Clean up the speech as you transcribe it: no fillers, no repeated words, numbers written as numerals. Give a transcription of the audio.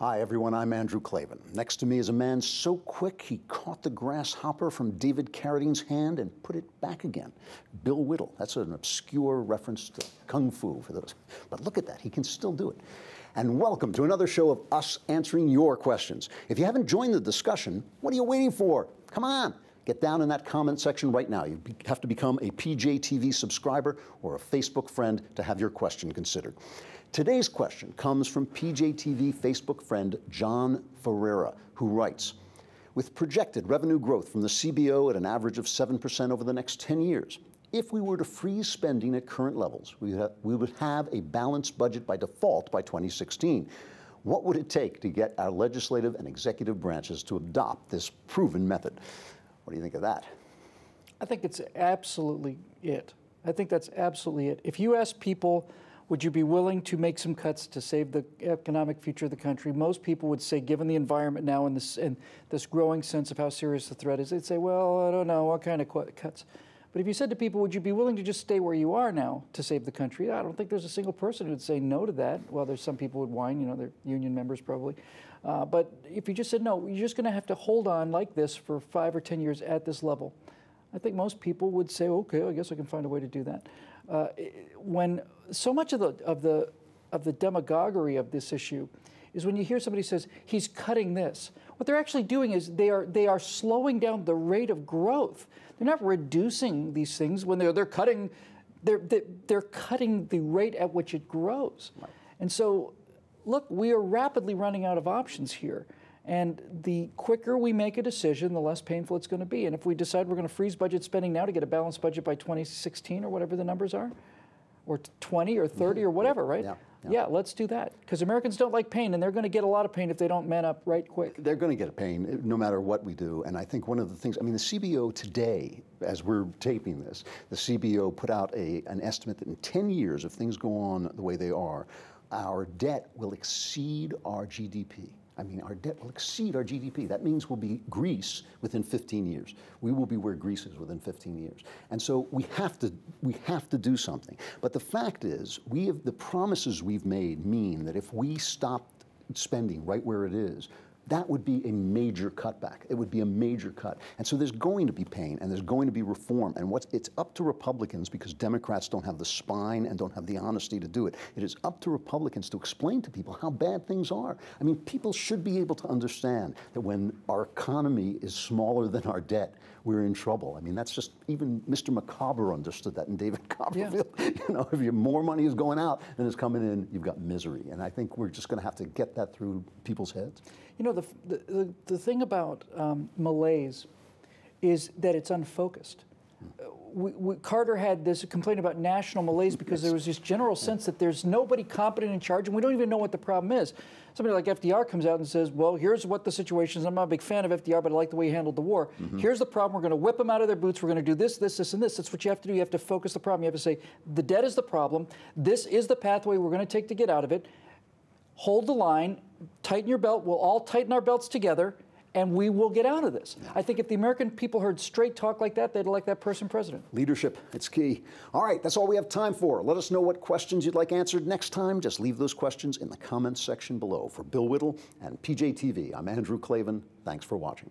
Hi everyone, I'm Andrew Klavan. Next to me is a man so quick he caught the grasshopper from David Carradine's hand and put it back again. Bill Whittle. That's an obscure reference to Kung Fu for those. But look at that, he can still do it. And welcome to another show of us answering your questions. If you haven't joined the discussion, what are you waiting for? Come on. Get down in that comment section right now. You have to become a PJTV subscriber or a Facebook friend to have your question considered. Today's question comes from PJTV Facebook friend John Ferreira, who writes, with projected revenue growth from the CBO at an average of 7% over the next 10 years, if we were to freeze spending at current levels, we would have a balanced budget by default by 2016. What would it take to get our legislative and executive branches to adopt this proven method? What do you think of that? I think it's absolutely it. I think that's absolutely it. If you ask people, would you be willing to make some cuts to save the economic future of the country? Most people would say, given the environment now and this growing sense of how serious the threat is, they'd say, well, I don't know, what kind of cuts? But if you said to people, would you be willing to just stay where you are now to save the country? I don't think there's a single person who would say no to that. Well, there's some people who would whine, you know, they're union members probably. But if you just said, no, you're just going to have to hold on like this for 5 or 10 years at this level, I think most people would say, okay, I guess I can find a way to do that. When so much of the demagoguery of this issue is when you hear somebody says he's cutting this. What they're actually doing is they are slowing down the rate of growth. They're not reducing these things when they're cutting. They're cutting the rate at which it grows. Right. And so, look, we are rapidly running out of options here. And the quicker we make a decision, the less painful it's going to be. And if we decide we're going to freeze budget spending now to get a balanced budget by 2016 or whatever the numbers are, or 20 or 30 or whatever, right? Yeah, let's do that. Because Americans don't like pain, and they're going to get a lot of pain if they don't man up right quick. They're going to get a pain no matter what we do. And I think one of the things, I mean, the CBO today, as we're taping this, the CBO put out an estimate that in 10 years, if things go on the way they are, our debt will exceed our GDP. I mean, our debt will exceed our GDP. That means we'll be Greece within 15 years. We will be where Greece is within 15 years. And so we have to do something. But the fact is, the promises we've made mean that if we stop spending right where it is, that would be a major cutback. It would be a major cut. And so there's going to be pain and there's going to be reform. And it's up to Republicans, because Democrats don't have the spine and don't have the honesty to do it. It is up to Republicans to explain to people how bad things are. I mean, people should be able to understand that when our economy is smaller than our debt, we're in trouble. I mean, that's just, even Mr. Macabre understood that in David Copperfield. Yeah. You know, if more money is going out than is coming in, you've got misery. And I think we're just going to have to get that through people's heads. You know, the thing about malaise is that it's unfocused. Carter had this complaint about national malaise because there was this general sense that there's nobody competent in charge, and we don't even know what the problem is. Somebody like FDR comes out and says, well, here's what the situation is. I'm not a big fan of FDR, but I like the way he handled the war. Here's the problem. We're going to whip them out of their boots. We're going to do this, this, this, and this. That's what you have to do. You have to focus the problem. You have to say, the debt is the problem. This is the pathway we're going to take to get out of it. Hold the line. Tighten your belt. We'll all tighten our belts together, and we will get out of this. I think if the American people heard straight talk like that, they'd elect that person president. Leadership, it's key. All right, that's all we have time for. Let us know what questions you'd like answered next time. Just leave those questions in the comments section below. For Bill Whittle and PJTV, I'm Andrew Klavan. Thanks for watching.